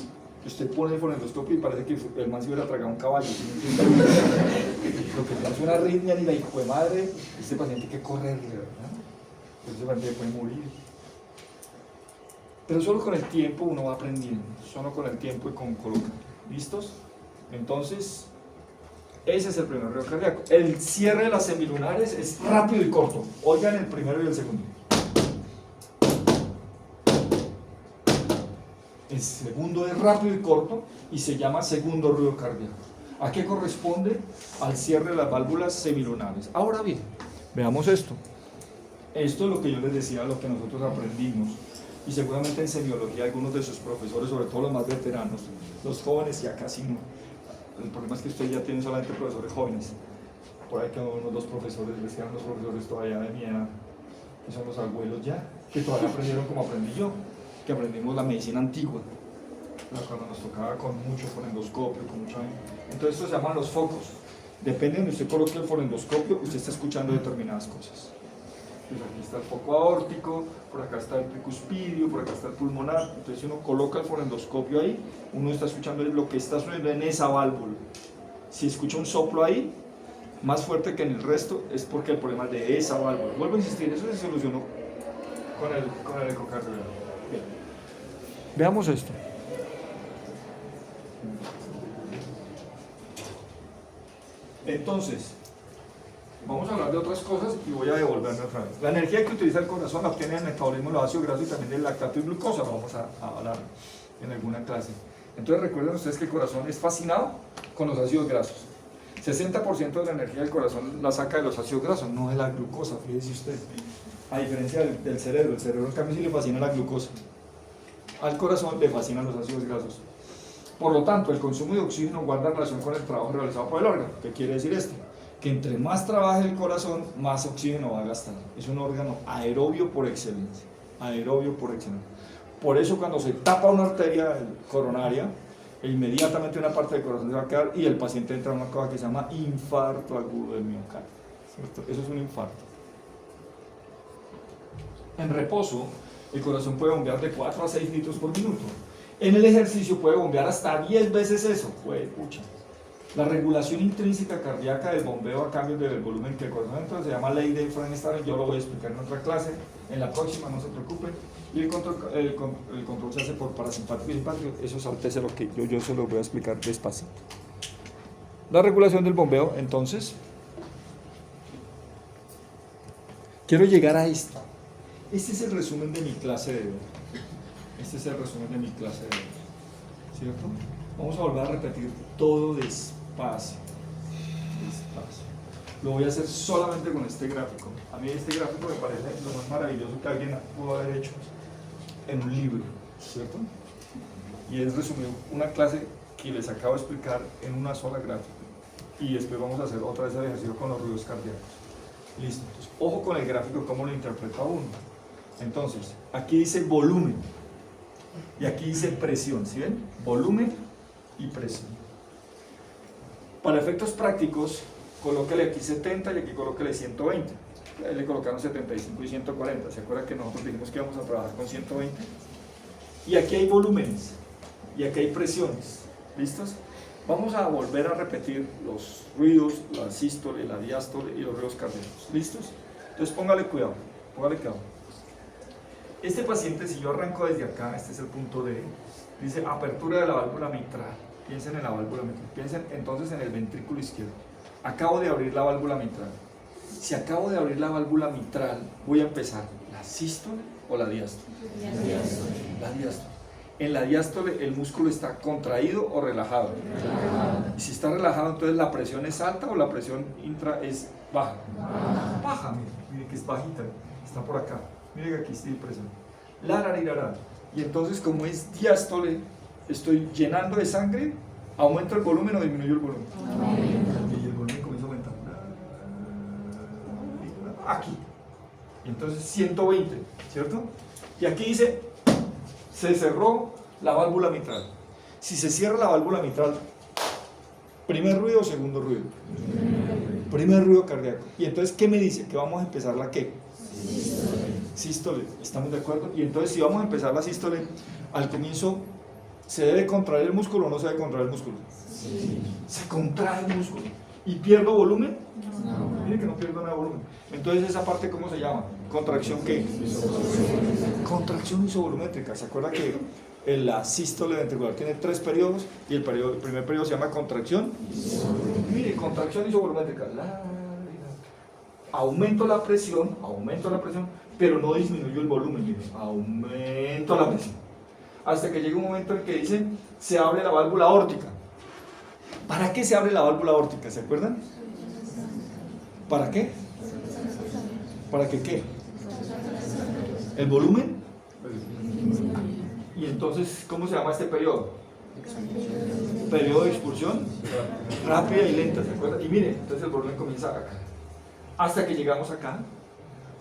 Usted pone el fonendoscopio y parece que el man se hubiera tragado un caballo. Lo que tiene es una arritmia, ni la hijo de madre, este paciente que correrle, ¿verdad? Ese paciente puede morir. Pero solo con el tiempo uno va aprendiendo, solo con el tiempo y con colocar. ¿Listos? Entonces, ese es el primer ruido cardíaco. El cierre de las semilunares es rápido y corto. Oigan el primero y el segundo. El segundo es rápido y corto y se llama segundo ruido cardíaco. ¿A qué corresponde? Al cierre de las válvulas semilunares. Ahora bien, veamos esto. Esto es lo que yo les decía, lo que nosotros aprendimos. Y seguramente en semiología algunos de sus profesores, sobre todo los más veteranos, los jóvenes ya casi no. El problema es que ustedes ya tienen solamente profesores jóvenes. Por ahí que unos dos profesores, les quedan los profesores todavía de mi edad, que son los abuelos ya, que todavía aprendieron como aprendí yo, que aprendimos la medicina antigua, cuando nos tocaba con mucho fonendoscopio, con mucha... Entonces esto se llaman los focos. Depende de donde usted coloque el fonendoscopio, usted está escuchando determinadas cosas. Pues aquí está el foco aórtico, por acá está el tricuspidio, por acá está el pulmonar. Entonces si uno coloca el fonendoscopio ahí, uno está escuchando lo que está sucediendo en esa válvula. Si escucha un soplo ahí, más fuerte que en el resto, es porque el problema es de esa válvula. Vuelvo a insistir, eso se solucionó con el ecocardiograma. Bien. Veamos esto. Entonces, vamos a hablar de otras cosas y voy a devolverme otra vez. La energía que utiliza el corazón la obtiene del metabolismo de los ácidos grasos y también del lactato y glucosa. Lo vamos a hablar en alguna clase. Entonces recuerden ustedes que el corazón es fascinado con los ácidos grasos. 60% de la energía del corazón la saca de los ácidos grasos, no de la glucosa, fíjese usted. A diferencia del cerebro, el cerebro en cambio sí le fascina la glucosa. Al corazón le fascinan los ácidos grasos. Por lo tanto, el consumo de oxígeno guarda relación con el trabajo realizado por el órgano. ¿Qué quiere decir esto? Que entre más trabaje el corazón, más oxígeno va a gastar. Es un órgano aerobio por excelencia. Aerobio por excelencia. Por eso cuando se tapa una arteria coronaria, inmediatamente una parte del corazón se va a quedar y el paciente entra en una cosa que se llama infarto agudo del miocardio. ¿Cierto? Eso es un infarto. En reposo, el corazón puede bombear de 4 a 6 litros por minuto. En el ejercicio puede bombear hasta 10 veces eso. Pucha. La regulación intrínseca cardíaca del bombeo a cambio del volumen que el corazón entra se llama ley de Frenestad. Yo lo voy a explicar en otra clase, en la próxima, no se preocupen. Y el control se hace por parasimpático y simpático. Eso saltese lo que yo se lo voy a explicar despacito. La regulación del bombeo, entonces, quiero llegar a esto. Este es el resumen de mi clase de hoy. Este es el resumen de mi clase de hoy. ¿Cierto? Vamos a volver a repetir todo despacio. Despacio. Lo voy a hacer solamente con este gráfico. A mí este gráfico me parece lo más maravilloso que alguien pudo haber hecho en un libro, ¿cierto? Y es resumir una clase que les acabo de explicar en una sola gráfica. Y después vamos a hacer otra vez el ejercicio con los ruidos cardíacos. Listo. Entonces, ojo con el gráfico, cómo lo interpreta uno. Entonces, aquí dice volumen y aquí dice presión, ¿sí ven? Volumen y presión. Para efectos prácticos, colóquele aquí 70 y aquí colóquele 120. Ahí le colocaron 75 y 140. ¿Se acuerdan que nosotros dijimos que íbamos a trabajar con 120? Y aquí hay volúmenes y aquí hay presiones. ¿Listos? Vamos a volver a repetir los ruidos, la sístole, la diástole y los ruidos cardíacos. ¿Listos? Entonces póngale cuidado, póngale cuidado. Este paciente, si yo arranco desde acá, este es el punto D, dice apertura de la válvula mitral. Piensen en la válvula mitral. Piensen entonces en el ventrículo izquierdo. Acabo de abrir la válvula mitral. Si acabo de abrir la válvula mitral, voy a empezar la sístole o la diástole. La diástole. En la diástole el músculo está contraído o relajado. Y si está relajado, entonces la presión es alta o la presión intra es baja. Baja, mire que es bajita, está por acá. Mire que aquí estoy presión. Y entonces, como es diástole, estoy llenando de sangre, ¿aumento el volumen o disminuyo el volumen? Y el volumen comienza a aumentar. Aquí. Y entonces 120, ¿cierto? Y aquí dice, se cerró la válvula mitral. Si se cierra la válvula mitral, ¿primer ruido o segundo ruido? Primer ruido cardíaco. Y entonces, ¿qué me dice? Que vamos a empezar la ¿qué? Sístole, ¿estamos de acuerdo? Y entonces si vamos a empezar la sístole, al comienzo, ¿se debe contraer el músculo o no se debe contraer el músculo? Sí. Se contrae el músculo. ¿Y pierdo volumen? No. Mire que no pierdo nada de volumen. Entonces esa parte, ¿cómo se llama? ¿Contracción qué? Contracción isovolumétrica. ¿Se acuerda que la sístole ventricular tiene 3 periodos y el primer periodo se llama contracción? Mire, contracción isovolumétrica. Aumento la presión, pero no disminuyo el volumen, mire, aumento la presión. Hasta que llegue un momento en que dice, se abre la válvula aórtica. ¿Para qué se abre la válvula aórtica? ¿Se acuerdan? ¿Para qué? ¿Para que qué? ¿El volumen? Y entonces, ¿cómo se llama este periodo? Periodo de expulsión rápida y lenta, ¿se acuerdan? Y mire, entonces el volumen comienza acá. Hasta que llegamos acá,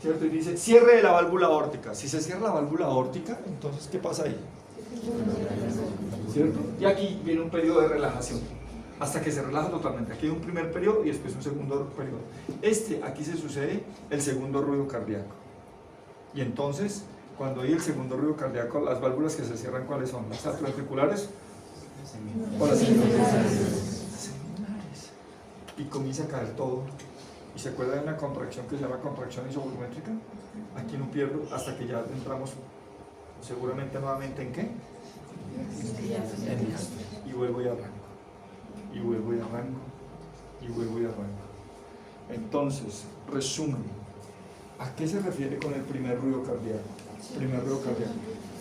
¿cierto? Y dice, cierre de la válvula aórtica. Si se cierra la válvula aórtica, entonces, ¿qué pasa ahí? ¿Cierto? Y aquí viene un periodo de relajación, hasta que se relaja totalmente. Aquí hay un primer periodo y después un segundo periodo. Aquí se sucede el segundo ruido cardíaco. Y entonces, cuando hay el segundo ruido cardíaco, las válvulas que se cierran, ¿cuáles son? ¿Las atrioventriculares o las seminales? y comienza a caer todo. ¿Y se acuerdan de una contracción que se llama contracción isovolumétrica? Aquí no pierdo hasta que ya entramos seguramente nuevamente ¿en qué? En diástole. Y vuelvo y arranco. Y vuelvo y arranco. Y vuelvo y arranco. Entonces, resumen. ¿A qué se refiere con el primer ruido cardíaco? Primer ruido cardíaco.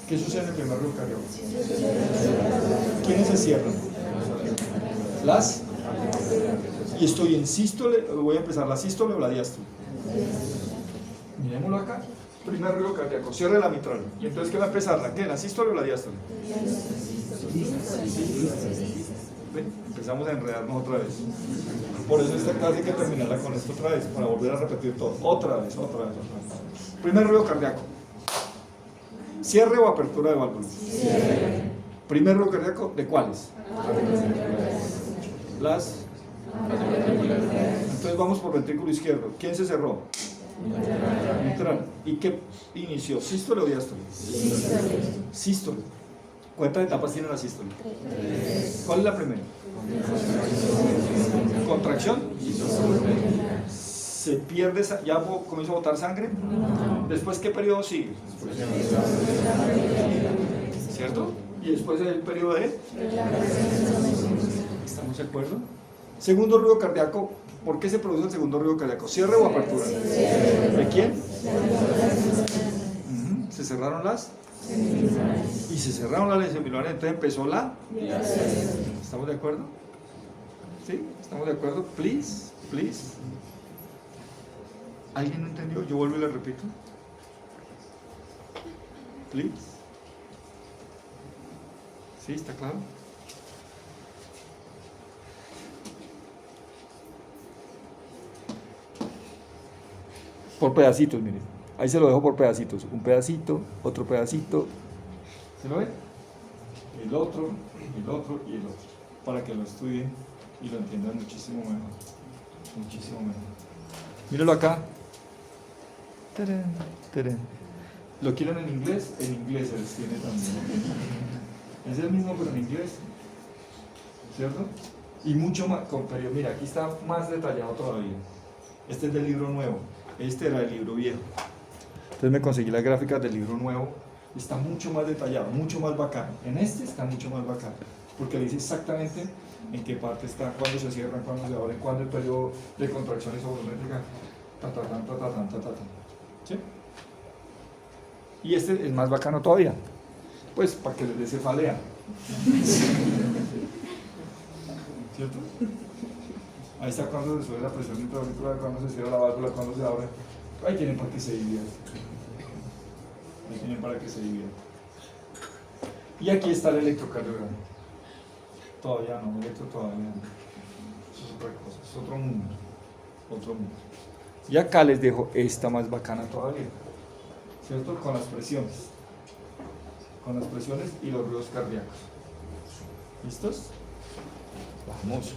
¿Qué sucede en el primer ruido cardíaco? ¿Quiénes se cierran? Las. Y estoy en sístole, voy a empezar la sístole o la diástole. Miremoslo acá. Primer ruido cardíaco, cierre la mitral. ¿Y entonces qué va a empezar? ¿La qué? ¿La sístole o la diástole? ¿Ven? Empezamos a enredarnos otra vez. Por eso esta clase hay que terminarla con esto otra vez, para volver a repetir todo. Otra vez. Primer ruido cardíaco. ¿Cierre o apertura de válvulas? Cierre. Primer ruido cardíaco, ¿de cuáles? Las. Entonces vamos por ventrículo izquierdo. ¿Quién se cerró? Mitral. ¿Y qué inició? ¿Sístole o diástole? Sístole. ¿Cuántas etapas tiene la sístole? ¿Cuál es la primera? Contracción. Se pierde, ya comienza a botar sangre. Después, ¿qué periodo sigue? ¿Cierto? Y después el periodo de. ¿Estamos de acuerdo? Segundo ruido cardíaco. ¿Por qué se produce el segundo ruido cardíaco? ¿Cierre o apertura? ¿De quién? Se cerraron las. Y se cerraron las semilulares, entonces empezó la. ¿Estamos de acuerdo? ¿Sí? ¿Estamos de acuerdo? Please. ¿Alguien no entendió? Yo vuelvo y le repito. Please. ¿Sí? ¿Está claro? Por pedacitos, miren. Ahí se lo dejo por pedacitos. Un pedacito, otro pedacito. ¿Se lo ve? El otro. Para que lo estudien y lo entiendan muchísimo mejor. Míralo acá. ¿Lo quieren en inglés? En inglés se les tiene también. Es el mismo pero en inglés. ¿Cierto? Y mucho más, pero mira, aquí está más detallado todavía. Este es del libro nuevo. Este era el libro viejo. Entonces me conseguí las gráficas del libro nuevo. Está mucho más detallado, mucho más bacano. En este está mucho más bacano. Porque le dice exactamente en qué parte está, cuándo se cierran, cuándo se abren, cuándo el periodo de contracción isovolumétrica. ¿Sí? Y este es más bacano todavía. Pues para que les dé cefalea. ¿Cierto? Ahí está cuando se sube la presión intraauricular, cuando se cierra la válvula, cuando se abre. Ahí tienen para que se diviertan. Y aquí está el electrocardiograma. Todavía no, todavía no. Eso es otra cosa, es otro mundo. Y acá les dejo esta más bacana todavía. ¿Cierto? Con las presiones y los ruidos cardíacos. ¿Listos? Vamos.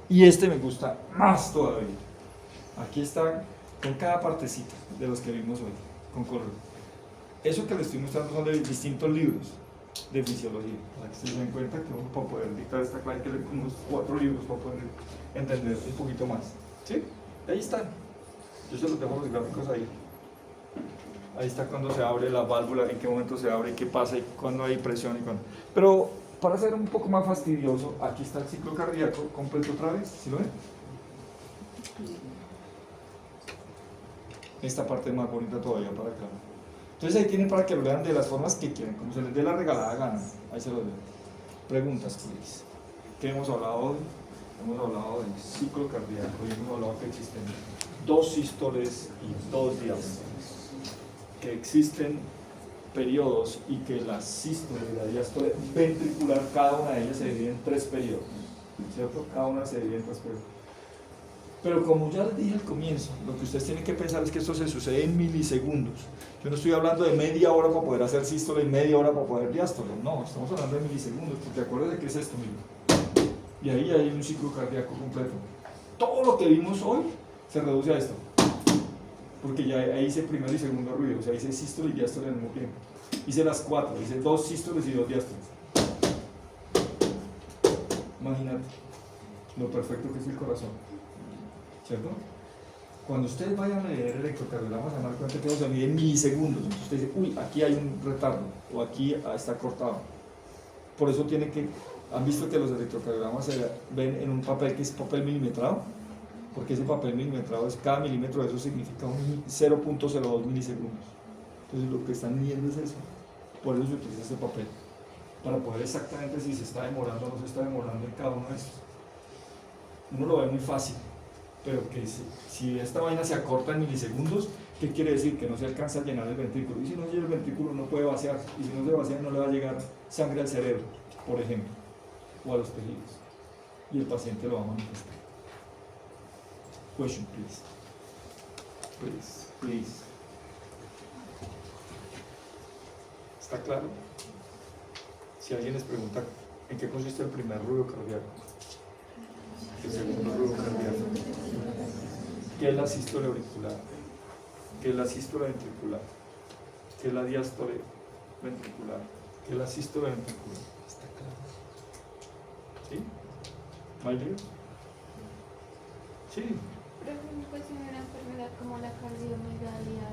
Y este me gusta más todavía. Aquí está con cada partecita de los que vimos hoy, con color. Eso que les estoy mostrando son de distintos libros de fisiología, para que ustedes se den cuenta que uno para poder dictar esta clase que unos 4 libros para poder entender un poquito más. ¿Sí? Ahí están. Yo se los dejo los gráficos ahí. Ahí está cuando se abre la válvula, en qué momento se abre, qué pasa, y cuándo hay presión y cuándo. Pero para ser un poco más fastidioso, aquí está el ciclo cardíaco completo otra vez. ¿Sí lo ven? Esta parte es más bonita todavía para acá. Entonces ahí tienen para que lo lean de las formas que quieran, como se les dé la regalada gana. Ahí se los dejo. Preguntas, please. ¿Qué hemos hablado hoy? Hemos hablado del ciclo cardíaco y hemos hablado que existen 2 sístoles y 2 diástoles. Que existen periodos y que la sístole y la diástole ventricular, cada una de ellas se divide en 3 periodos. ¿Cierto? Cada una se divide en 3 periodos. Pero como ya les dije al comienzo, lo que ustedes tienen que pensar es que esto se sucede en milisegundos. Yo no estoy hablando de media hora para poder hacer sístole y media hora para poder diástole. No, estamos hablando de milisegundos, porque acuérdense que es esto mismo. Y ahí hay un ciclo cardíaco completo. Todo lo que vimos hoy se reduce a esto. Porque ya ahí hice primero y segundo ruido, o sea, hice sístole y diástole al mismo tiempo. Hice las 4, hice 2 sístoles y 2 diástoles. Imagínate. lo perfecto que es el corazón, ¿cierto? Cuando ustedes vayan a leer electrocardiogramas, se van a dar cuenta que eso se mide en milisegundos. Entonces usted dice, uy, aquí hay un retardo, o aquí está cortado. Por eso tiene que, ¿han visto que los electrocardiogramas se ven en un papel que es papel milimetrado? Porque ese papel milimetrado es, cada milímetro de eso significa un 0.02 milisegundos. Entonces lo que están midiendo es eso. Por eso se utiliza ese papel, para poder exactamente si se está demorando o no se está demorando en cada uno de estos. Uno lo ve muy fácil, pero que si esta vaina se acorta en milisegundos, ¿qué quiere decir? Que no se alcanza a llenar el ventrículo. Y si no llena el ventrículo no puede vaciar, y si no se vacía no le va a llegar sangre al cerebro, por ejemplo, o a los tejidos. Y el paciente lo va a manifestar. Question, please. Please, please. ¿Está claro? Si alguien les pregunta en qué consiste el primer ruido cardíaco, el segundo ruido cardíaco, ¿qué es la sístole auricular? ¿Qué es la sístole ventricular? ¿Qué es la diástole ventricular? ¿Qué es la sístole ventricular? ¿Está claro? ¿Sí? ¿No hay lío? Sí. Pero pues una enfermedad como la cardiomegalia,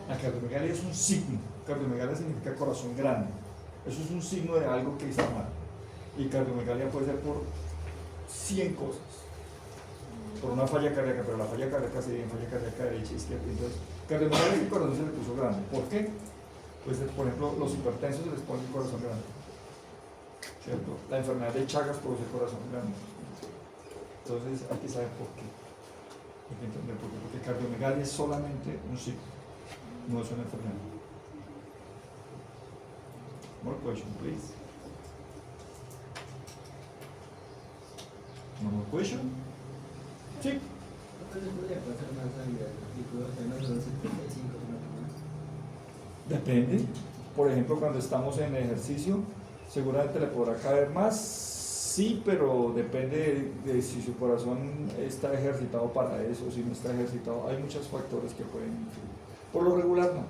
La cardiomegalia es un signo. Cardiomegalia significa corazón grande. Eso es un signo de algo que está mal. Y cardiomegalia puede ser por 100 cosas. Por una falla cardíaca, pero la falla cardíaca se divide en falla cardíaca derecha y izquierda. Entonces, cardiomegalia es que el corazón se le puso grande. ¿Por qué? Pues, por ejemplo, los hipertensos se les pone el corazón grande. ¿Cierto? La enfermedad de Chagas produce el corazón grande. Entonces, hay que saber por qué. Hay que entender por qué. Porque cardiomegalia es solamente un signo, no es una enfermedad. More question, please. No more question? Sí. ¿Cuánto le podría pasar más sangre al ventrículo? O sea, no son 75 más. Depende. Por ejemplo, cuando estamos en ejercicio, seguramente le podrá caer más, sí, pero depende de si su corazón está ejercitado para eso, si no está ejercitado. Hay muchos factores que pueden influir. Por lo regular, no.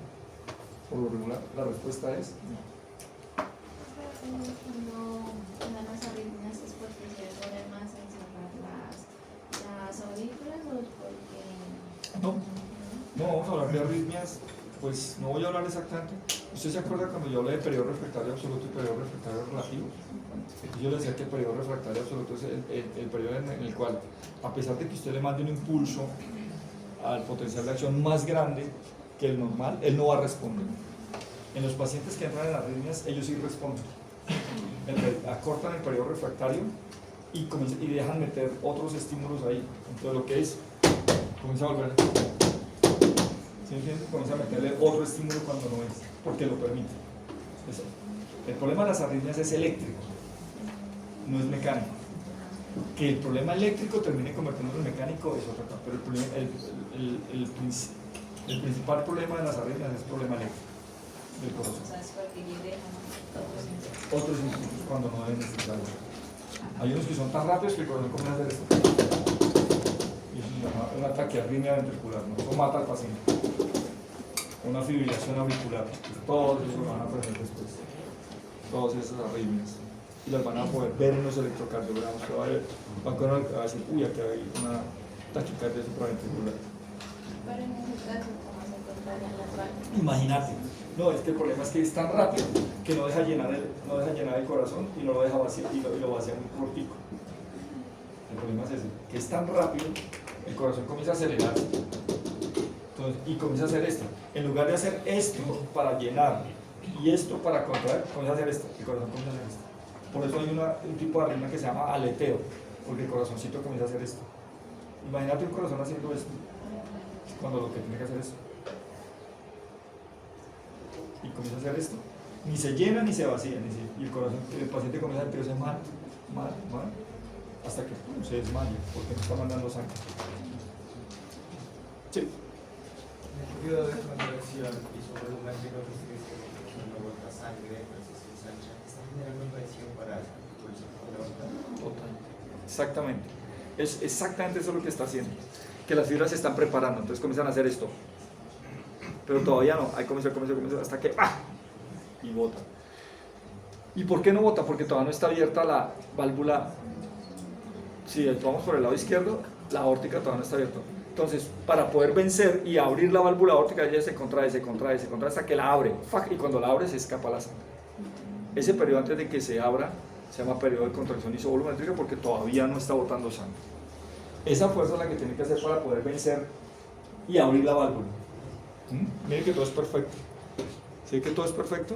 Por lo regular, la respuesta es no. cuando las arritmias es porque se duele más en cerrar las aurículas o porque... No, vamos a hablar de arritmias, pues no voy a hablar exactamente. ¿Usted se acuerda cuando yo hablé de periodo refractario absoluto y periodo refractario relativo? Yo le decía que el periodo refractario absoluto es el periodo en el cual, a pesar de que usted le mande un impulso al potencial de acción más grande que el normal, él no va a responder. En los pacientes que entran en arritmias, ellos sí responden. Acortan el periodo refractario y dejan meter otros estímulos ahí. Entonces lo que es, comienza a volver. ¿Sí entiendes? Comienza a meterle otro estímulo cuando no es, porque lo permite. El problema de las arritmias es eléctrico, no es mecánico. Que el problema eléctrico termine convirtiéndolo en mecánico es otra cosa, pero el principal problema de las arritmias es el problema eléctrico del corazón. O sea, es porque llegue Otros impulsos cuando no deben necesitarlo. Hay unos que son tan rápidos que el corazón comienza a hacer esto. Y eso se llama una taquiarritmia ventricular, ¿no? Eso mata al paciente. Una fibrilación auricular. Todos esos lo van a aprender después. Todas esas arritmias. Y las van a poder ver en los electrocardiogramas. Va a decir, uy, aquí hay una taquicardia supraventricular. Pero en ese caso, ¿cómo se encontrarían las válvulas? Imagínate. No, es que el problema es que es tan rápido que no deja llenar el corazón y no lo deja vaciar y lo vacía muy cortico. El problema es ese, que es tan rápido, el corazón comienza a acelerarse. Entonces, y comienza a hacer esto. En lugar de hacer esto para llenar y esto para contraer, comienza a hacer esto. El corazón comienza a hacer esto. Por eso hay un tipo de arritmia que se llama aleteo, porque el corazoncito comienza a hacer esto. Imagínate un corazón haciendo esto, cuando lo que tiene que hacer es y comienza a hacer esto, ni se llena ni se vacía, y el paciente comienza a sentirse mal, hasta que se desmaya porque no está mandando sangre. Sí. En el periodo de contracción y su volumen de restricción no bota sangre, resistencia ancha, está generando presión para el pulso de la aorta. Total. Exactamente. Es exactamente eso lo que está haciendo. Que las fibras se están preparando, entonces comienzan a hacer esto. Pero todavía no, ahí comienza hasta que ¡ah! Y bota. ¿Y por qué no bota? Porque todavía no está abierta la válvula si vamos por el lado izquierdo, la aórtica todavía no está abierta. Entonces, para poder vencer y abrir la válvula aórtica, ella se contrae hasta que la abre. ¡Fac! Y cuando la abre, se escapa la sangre. Ese periodo antes de que se abra se llama periodo de contracción isovolumétrica porque todavía no está botando sangre. Esa fuerza es la que tiene que hacer para poder vencer y abrir la válvula. Miren que todo es perfecto. ¿Sí que todo es perfecto?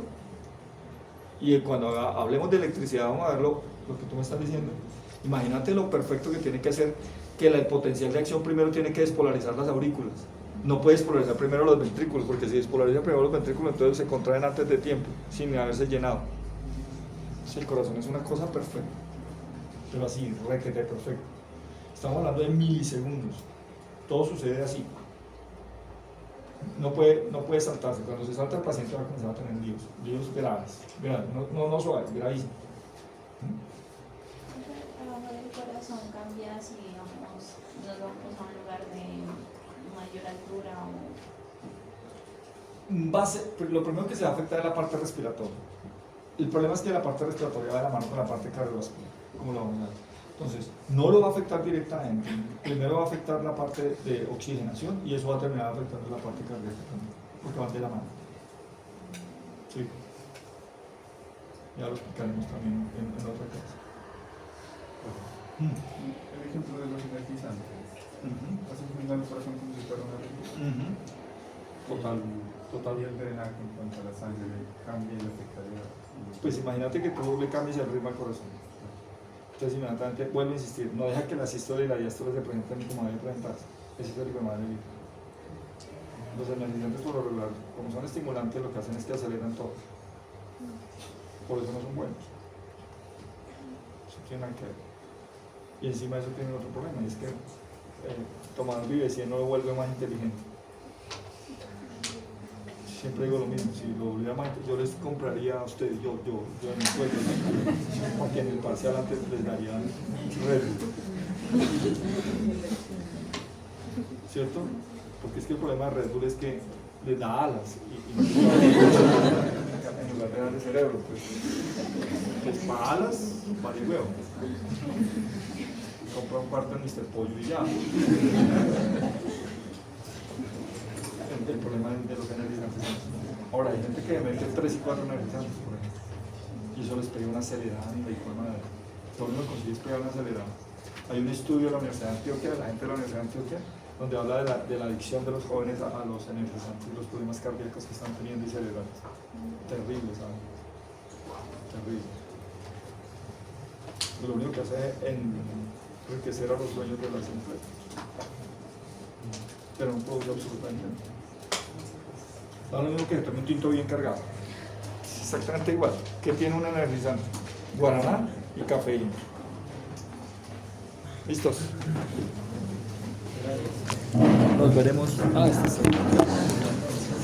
Y cuando hablemos de electricidad, vamos a ver lo que tú me estás diciendo. Imagínate lo perfecto que tiene que hacer, que el potencial de acción primero tiene que despolarizar las aurículas. No puede despolarizar primero los ventrículos, porque si despolariza primero los ventrículos, entonces se contraen antes de tiempo, sin haberse llenado. Sí, el corazón es una cosa perfecta, pero así, requete perfecto. Estamos hablando de milisegundos. Todo sucede así. No puede saltarse. Cuando se salta el paciente va a comenzar a tener líos graves, no suaves, gravísimos. El trabajo del corazón cambia si, digamos, nos vamos a un lugar de mayor altura o... Lo primero que se va a afectar es la parte respiratoria. El problema es que la parte respiratoria va de la mano con la parte cardiovascular, como lo vamos a ver. Entonces, no lo va a afectar directamente. Primero va a afectar la parte de oxigenación y eso va a terminar afectando la parte cardíaca también, porque van de la mano. Sí. Ya lo explicaremos también en otra clase. El ejemplo de los energizantes. Así que el corazón como si fuera una red. Total. Y el drenaje en cuanto a la sangre cambia y afectaría. Pues imagínate que tú le cambies el ritmo al corazón. Entonces inmediatamente vuelve a insistir, no deja que la sístole y la diástole se presenten como deben presentarse. Ese es el problema de vida. Los energizantes por lo regular, como son estimulantes, lo que hacen es que aceleran todo. Por eso no son buenos. Eso tiene nada que ver. Y encima de eso tienen otro problema, y es que tomar Vive-100 no lo vuelve más inteligente. Siempre digo lo mismo, si lo volviera más, yo les compraría a ustedes, yo en mi sueldo, porque en el parcial antes les darían Red Bull. ¿Cierto? Porque es que el problema de Red Bull es que les da alas y en lugar de darle cerebro, pues para alas, vale huevo. Compra un cuarto en Mr. Pollo y ya. El problema de los energizantes. Ahora, hay gente que mete 3 y 4 energizantes, por ejemplo, y eso les pega una acelerada ni la forma de ver. Todo lo que consigue es pegar una acelerada. Hay un estudio de la Universidad de Antioquia, de la gente de la Universidad de Antioquia, donde habla de la adicción de los jóvenes a los energizantes y los problemas cardíacos que están teniendo y cerebrales. Terrible, ¿saben? Terrible. Lo único que hace es enriquecer a los dueños de las empresas, pero no produce absolutamente nada. Da lo mismo que tener un tinto bien cargado. Es exactamente igual. ¿Qué tiene un energizante? Guaraná y cafeína. ¿Listos? Nos veremos. Este es el...